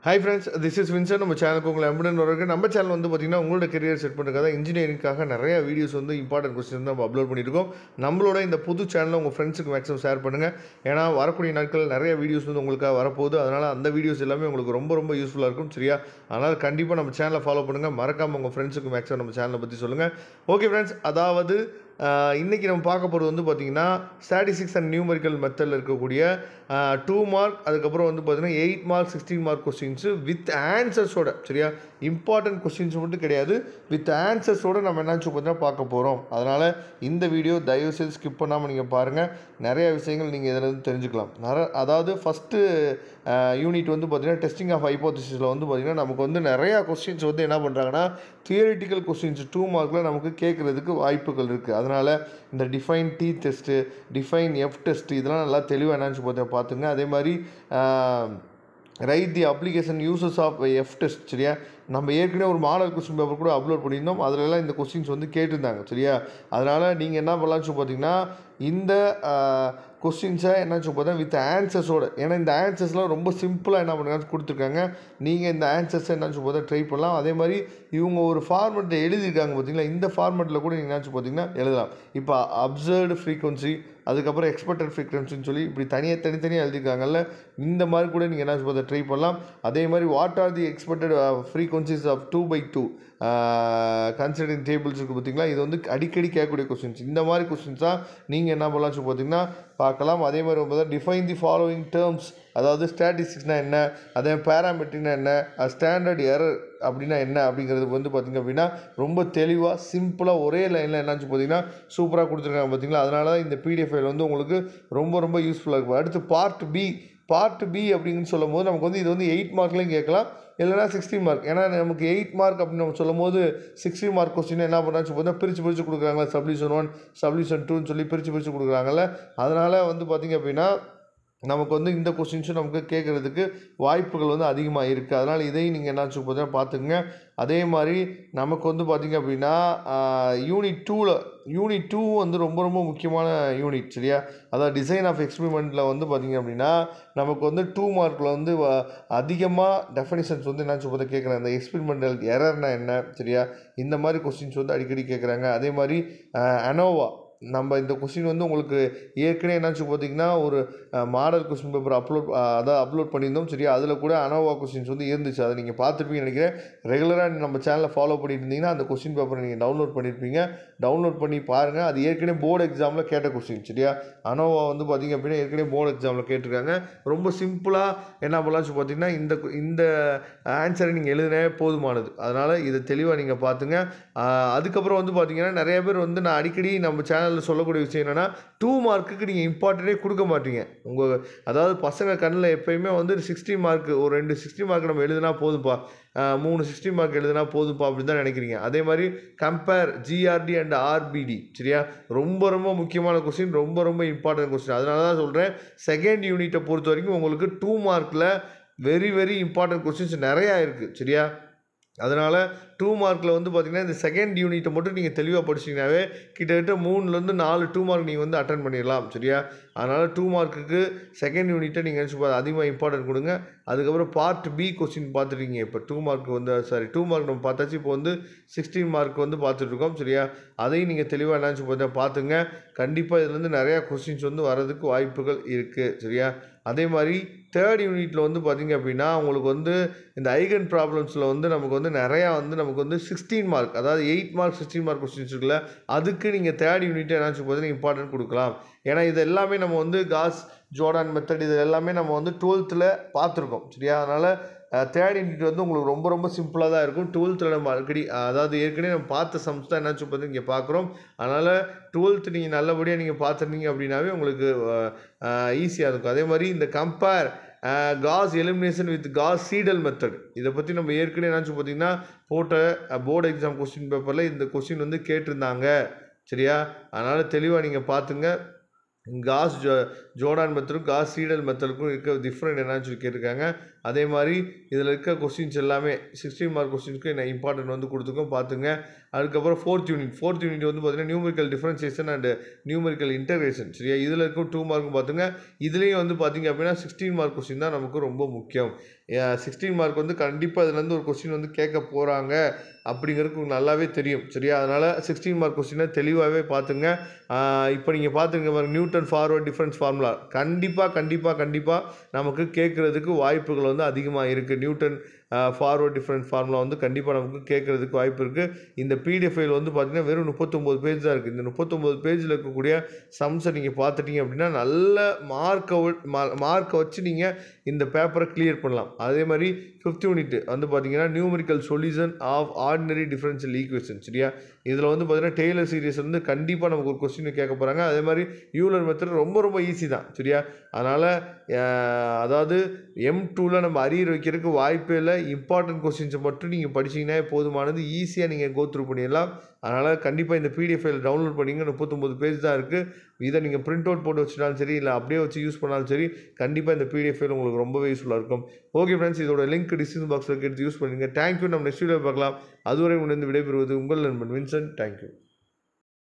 Hi friends, this is Vincent. நம்ம சேனலுக்கு உங்களை அன்புடன் வரவேற்கிறேன். நம்ம சேனல் வந்து பார்த்தீங்கன்னா உங்களோட கெரியர் செட் பண்ணுறதுக்காக இன்ஜினியரிங்காக நிறைய வீடியோஸ் வந்து இம்பார்ட்டன்ட் கொஸ்டின் நம்ம அப்லோட் பண்ணியிருக்கோம். நம்மளோட இந்த புது சேனலை உங்கள் ஃப்ரெண்ட்ஸுக்கு மேக்ஸிமம் ஷேர் பண்ணுங்கள். ஏன்னா வரக்கூடிய நாட்கள் நிறைய வீடியோஸ் வந்து உங்களுக்காக வரப்போகுது. அதனால் அந்த வீடியோஸ் எல்லாமே உங்களுக்கு ரொம்ப யூஸ்ஃபுல்லாக இருக்கும். சரியா? அதனால் கண்டிப்பாக நம்ம சேனலை ஃபாலோ பண்ணுங்கள். மறக்காமல் உங்கள் ஃப்ரெண்ட்ஸுக்கு மேக்ஸிமம் நம்ம சேனலை பற்றி சொல்லுங்கள். ஓகே ஃப்ரெண்ட்ஸ், அதாவது இன்றைக்கி நம்ம பார்க்க போகிறது வந்து பார்த்திங்கன்னா ஸ்டாட்டிஸ்டிக்ஸ் அண்ட் நியூமரிக்கல் மெத்தடில் இருக்கக்கூடிய 2 மார்க், அதுக்கப்புறம் வந்து பார்த்திங்கன்னா 8 மார்க் 16 மார்க் கொஸ்டின்ஸு வித் ஆன்சர்ஸோட. சரியா? இம்பார்ட்டன்ட் கொஸ்டின்ஸ் மட்டும் கிடையாது, வித் ஆன்சர்ஸோடு நம்ம என்னாச்சு பார்த்தீங்கன்னா பார்க்க போகிறோம். அதனால் இந்த வீடியோ தயவுசெய்து ஸ்கிப் பண்ணாமல் நீங்கள் பாருங்கள். நிறைய விஷயங்கள் நீங்கள் இதில் வந்து தெரிஞ்சுக்கலாம். அதாவது ஃபஸ்ட்டு யூனிட் வந்து பார்த்திங்கன்னா டெஸ்டிங் ஆஃப் ஹைப்போதசிஸில் வந்து பார்த்திங்கன்னா நமக்கு வந்து நிறையா கொஸ்டின்ஸ் வந்து என்ன பண்ணுறாங்கன்னா தியரிட்டிக்கல் கொஸ்டின்ஸ் 2 மார்க்கில் நமக்கு கேட்குறதுக்கு வாய்ப்புகள் இருக்குது. அதனால் இந்த define T test, define F test இதெல்லாம் நல்லா தெளிவாக என்னாச்சு பார்த்துங்க. அதே மாதிரி write the application uses of F test. சரியா? நம்ம ஏற்கனவே ஒரு மாடல் கொஸ்டின் பேப்பர் கூட அப்லோட் பண்ணியிருந்தோம். அதிலெல்லாம் இந்த கொஸ்டின்ஸ் வந்து கேட்டிருந்தாங்க. சரியா? அதனால் நீங்கள் என்ன பண்ணலாம்னு பார்த்தீங்கன்னா இந்த கொஸ்டின்ஸை என்னாச்சு பார்த்தா வித் ஆன்சர்ஸோடு, ஏன்னா இந்த ஆன்சர்ஸ்லாம் ரொம்ப சிம்பிளாக என்ன பண்ணுறாங்க கொடுத்துருக்காங்க. நீங்கள் இந்த ஆன்சர்ஸை என்னாச்சு பார்த்தா ட்ரை பண்ணலாம். அதே மாதிரி இவங்க ஒரு ஃபார்மெட்டில் எழுதியிருக்காங்க பார்த்தீங்களா, இந்த ஃபார்மெட்டில் கூட நீங்கள் என்னாச்சு பார்த்தீங்கன்னா எழுதலாம். இப்போ அப்சர்வ்டு ஃப்ரீக்வன்சி, அதுக்கப்புறம் எக்ஸ்பெக்டட் ஃப்ரீக்வன்சின்னு சொல்லி இப்படி தனித்தனியாக எழுதியிருக்காங்கல்ல, இந்த மாதிரி கூட நீங்கள் என்னாச்சு பார்த்தா ட்ரை பண்ணலாம். அதே மாதிரி what are the expected frequencies of 2/2 considering tables இருக்குது பார்த்தீங்களா, இது வந்து அடிக்கடி கேட்கக்கூடிய கொஸ்டின்ஸ். இந்த மாதிரி கொஸ்டின்ஸ் தான் நீங்கள் என்ன பண்ணலாம்னு பார்த்தீங்கன்னா பார்க்கலாம். அதே மாதிரி பார்த்தா டிஃபைன் தி ஃபாலோவிங் டேர்ம்ஸ், அதாவது ஸ்டாட்டிஸ்டிக்ஸ்னால் என்ன, அதே பேராமெட்ரிக்னா என்ன, ஸ்டாண்டர்ட் எரர் அப்படின்னா என்ன அப்படிங்கிறது வந்து பார்த்திங்க அப்படின்னா ரொம்ப தெளிவாக சிம்பிளாக ஒரே லைனில் என்னாச்சு பார்த்தீங்கன்னா சூப்பராக கொடுத்துருக்காங்க பார்த்தீங்களா. அதனால தான் இந்த பிடிஎஃப் ஃபைல் வந்து உங்களுக்கு ரொம்ப யூஸ்ஃபுல்லாக இருக்கும். அடுத்து பார்ட் பி அப்படின்னு சொல்லும் போது நமக்கு வந்து இது வந்து 8 மார்க்லையும் கேட்கலாம், இல்லைனா 16 மார்க். ஏன்னா நமக்கு 8 மார்க் அப்படின்னு நம்ம சொல்லும் போது 16 மார்க் கொஸ்டின் என்ன பண்ணுறான்னு பார்த்தா பிரித்து கொடுக்குறாங்களா, சப்டிவிஷன் 1 சப்டிவிஷன் 2ன்னு சொல்லி பிரித்து கொடுக்குறாங்கல்ல. அதனால் வந்து பார்த்திங்க அப்படின்னா நமக்கு வந்து இந்த கொஸ்டின்ஸும் நமக்கு கேட்குறதுக்கு வாய்ப்புகள் வந்து அதிகமாக இருக்குது. அதனால் இதையும் நீங்கள் என்னாச்சு பார்த்தீங்கன்னா பார்த்துக்குங்க. அதே மாதிரி நமக்கு வந்து பார்த்திங்க அப்படின்னா யூனிட் 2 வந்து ரொம்ப முக்கியமான யூனிட். சரியா? அதாவது டிசைன் ஆஃப் எக்ஸ்பெரிமெண்ட்டில் வந்து பார்த்திங்க அப்படின்னா நமக்கு வந்து 2 மார்க்கில் வந்து அதிகமாக டெஃபினிஷன்ஸ் வந்து என்னாச்சு பார்த்தா கேட்குறாங்க. இந்த எக்ஸ்பெரிமெண்டல் எரர்னா என்ன, சரியா, இந்த மாதிரி கொஸ்டின்ஸ் வந்து அடிக்கடி கேட்குறாங்க. அதே மாதிரி அனோவா, நம்ம இந்த கொஸ்டின் வந்து உங்களுக்கு ஏற்கனவே என்னாச்சு பார்த்தீங்கன்னா ஒரு மாடல் கொஸ்டின் பேப்பர் அப்லோட் பண்ணியிருந்தோம். சரியா? அதில் கூட அனோவா கொஸ்டின்ஸ் வந்து இருந்துச்சு. அதை நீங்கள் பார்த்துருப்பீங்கன்னு நினைக்கிறேன். ரெகுலராக நம்ம சேனலை ஃபாலோ பண்ணிட்டு இருந்தீங்கன்னா அந்த கொஸ்டின் பேப்பரை நீங்கள் டவுன்லோட் பண்ணியிருப்பீங்க. டவுன்லோட் பண்ணி பாருங்கள். அது ஏற்கனவே போர்டு எக்ஸாமில் கேட்ட கொஸ்டின். சரியா? அனோவா வந்து பார்த்திங்க அப்படின்னா ஏற்கனவே போர்டு எக்ஸாமில் கேட்டிருக்காங்க. ரொம்ப சிம்பிளாக என்ன பண்ணலாம்னு பார்த்தீங்கன்னா இந்த ஆன்சரை நீங்கள் எழுதினே போதுமானது. அதனால் இதை தெளிவாக நீங்கள் பார்த்துங்க. அதுக்கப்புறம் வந்து பார்த்திங்கன்னா நிறைய பேர் வந்து நான் அடிக்கடி நம்ம சேனல் சொல்லக்கூடிய விஷயம் என்னன்னா 2 மார்க்குக்கு நீங்கள் இம்பார்ட்டன்டே கொடுக்க மாட்டீங்க. அதாவது பசங்க கண்ணில் எப்பயுமே வந்து 60 மார்க், ஒரு 2 60 மார்க் நம்ம எழுதினா போதுப்பா, 3 60 மார்க் எழுதினா போதுப்பா அப்படின்னு தான் நினைக்கிறீங்க. அதே மாதிரி கம்பேர் ஜிஆர்டி அண்ட் ஆர்பிடி. சரியா? ரொம்ப முக்கியமான கொஸ்டின், ரொம்ப இம்பார்ட்டன்ட் கொஸ்டின். அதனால தான் சொல்கிறேன், செகண்ட் யூனிட்டை பொறுத்த வரைக்கும் உங்களுக்கு 2 மார்க்கில் வெரி இம்பார்ட்டன்ட் கொஸ்டின்ஸ் நிறையா இருக்குது. சரியா? அதனால் 2 மார்க்கில் வந்து பார்த்திங்கன்னா இந்த செகண்ட் யூனிட்டை மட்டும் நீங்கள் தெளிவாக படிச்சிங்கனாவே கிட்டத்தட்ட 3லேருந்து 4 2 மார்க் நீங்கள் வந்து அட்டன் பண்ணிடலாம். சரியா? அதனால் 2 மார்க்குக்கு செகண்ட் யூனிட்டை நீங்கள் நினச்சி அதிகமாக இம்பார்ட்டன்ட் கொடுங்க. அதுக்கப்புறம் பார்ட் பி கொஸ்டின் பார்த்துருக்கீங்க. இப்போ 2 மார்க் வந்து 2 மார்க் நம்ம பார்த்தாச்சு. இப்போ வந்து 16 மார்க் வந்து பார்த்துட்ருக்கோம். சரியா? அதையும் நீங்கள் தெளிவாக நினச்சி பார்த்துங்க. கண்டிப்பாக இதுலேருந்து நிறையா கொஸ்டின்ஸ் வந்து வரதுக்கு வாய்ப்புகள் இருக்குது. சரியா? அதே மாதிரி தேர்ட் யூனிட்டில் வந்து பார்த்திங்க அப்படின்னா உங்களுக்கு வந்து இந்த ஐகன் ப்ராப்ளம்ஸில் வந்து நமக்கு வந்து நிறையா வந்து நமக்கு வந்து 16 மார்க், அதாவது 8 மார்க் 16 மார்க் கொஸ்டின்ஸ் இருக்குல்ல, அதுக்கு நீங்கள் தேர்ட் யூனிட்டை என்னாச்சு பார்த்தீங்கன்னா இம்பார்ட்டன்ட் கொடுக்கலாம். ஏன்னா இது எல்லாமே நம்ம வந்து காஸ் ஜோர்டான் மெத்தட் இது எல்லாமே நம்ம வந்து 12th பார்த்துருக்கோம். சரியா? அதனால் தேர்ட் யூனிட் வந்து உங்களுக்கு ரொம்ப சிம்பிளாக தான் இருக்கும். 12th நம்ம அடிக்கடி, அதாவது ஏற்கனவே நம்ம பார்த்த சம்ஸ் தான் என்னாச்சு பார்த்து இங்கே பார்க்குறோம். அதனால் 12th நீங்கள் நல்லபடியாக நீங்கள் பார்த்துருந்தீங்க அப்படின்னாவே உங்களுக்கு ஈஸியாக இருக்கும். அதே மாதிரி இந்த compare Gauss elimination with Gauss Seidel method, இதை பற்றி நம்ம ஏற்கனவே என்னாச்சு பார்த்தீங்கன்னா போட்ட போர்டு எக்ஸாம் கொஸ்டின் பேப்பரில் இந்த கொஸ்டின் வந்து கேட்டிருந்தாங்க. சரியா? அதனால் தெளிவாக நீங்கள் பார்த்துங்க. காஸ் ஜோர்டான் மெத்தடும் காஸ் சீடல் மெத்தடுக்கும் இருக்க டிஃப்ரெண்ட் என்னன்னு சொல்லி கேட்டிருக்காங்க. அதே மாதிரி இதில் இருக்க கொஸ்டின்ஸ் எல்லாமே 16 மார்க் கொஸ்டின்ஸ்க்கு என்ன இம்பார்ட்டன்ட் வந்து கொடுத்துருக்கோம் பார்த்துங்க. அதுக்கப்புறம் ஃபோர்த் யூனிட் வந்து பார்த்தீங்கன்னா numerical differentiation and numerical integration. சரியா, இதில் இருக்கும் 2 மார்க்கும் பார்த்துங்க. இதுலேயும் வந்து பார்த்தீங்க அப்படின்னா 16 மார்க் கொஸ்டின் தான் நமக்கு ரொம்ப முக்கியம். 16 மார்க் வந்து கண்டிப்பாக இதுலேருந்து ஒரு கொஸ்டின் வந்து கேட்க போகிறாங்க அப்படிங்கிறதுக்கு நல்லாவே தெரியும். சரியா, அதனால் 16 மார்க் கொஸ்டினை தெளிவாகவே பார்த்துங்க. இப்போ நீங்கள் பார்த்துங்க பாருங்க, நியூட்டன் ஃபார்வர்ட் டிஃபரன்ஸ் ஃபார்முலா கண்டிப்பாக நமக்கு கேட்குறதுக்கு வாய்ப்புகள் வந்து அதிகமாக இருக்குது. நியூட்டன் ஃபார்வர்ட் டிஃபரன்ஸ் ஃபார்முலா வந்து கண்டிப்பாக நமக்கு கேட்குறதுக்கு வாய்ப்பு இருக்குது. இந்த பிடிஎஃப் ஃபைல் வந்து பார்த்திங்கன்னா வெறும் 39 பேஜ் தான் இருக்குது. இந்த 39 பேஜில் இருக்கக்கூடிய சம்ஸை நீங்கள் பார்த்துட்டிங்க அப்படின்னா நல்ல மார்க்கை வச்சு நீங்கள் இந்த பேப்பரை கிளியர் பண்ணலாம். அதே மாதிரி 5th யூனிட் வந்து பார்த்தீங்கன்னா numerical solution of ordinary differential equation. சரியா, இதில் வந்து பார்த்தீங்கன்னா டெய்லர் சீரிஸ் வந்து கண்டிப்பாக நமக்கு ஒரு கொஸ்டின் கேட்க போகிறாங்க. அதே மாதிரி யூலர் மெத்தட் ரொம்ப ஈஸி தான். சரியா, அதனால் அதாவது M2ல் நம்ம அரியர் வைக்கிறதுக்கு வாய்ப்பே இல்லை. இம்பார்ட்டன்ட் கொஸ்டின்ஸை மட்டும் நீங்கள் படிச்சிங்கன்னா போதுமானது. ஈஸியாக நீங்கள் கோ த்ரூ பண்ணிடலாம். அதனால் கண்டிப்பாக இந்த பிடிஎஃப் ஃபைல் டவுன்லோட் பண்ணிங்க. 39 பேஜ் தான் இருக்குது. இதை நீங்கள் பிரிண்ட் அவுட் போட்டு வச்சுட்டாலும் சரி, இல்லை அப்படியே வச்சு யூஸ் பண்ணாலும் சரி, கண்டிப்பாக இந்த பிடிஎஃப் ஃபைல் உங்களுக்கு ரொம்பவே யூஸ்ஃபுல்லாக இருக்கும். ஓகே ஃப்ரெண்ட்ஸ், இதோட லிங்க் டிஸ்கிரிப்ஷன் பாக்ஸில் எடுத்து யூஸ் பண்ணுங்கள். தேங்க்யூ. நம்ம நெக்ஸ்ட் வீடியோ பார்க்கலாம். அதுவரை உங்களிருந்து விடைபெறுவது உங்கள் நண்பன் வின்சென்ட். தேங்க்யூ.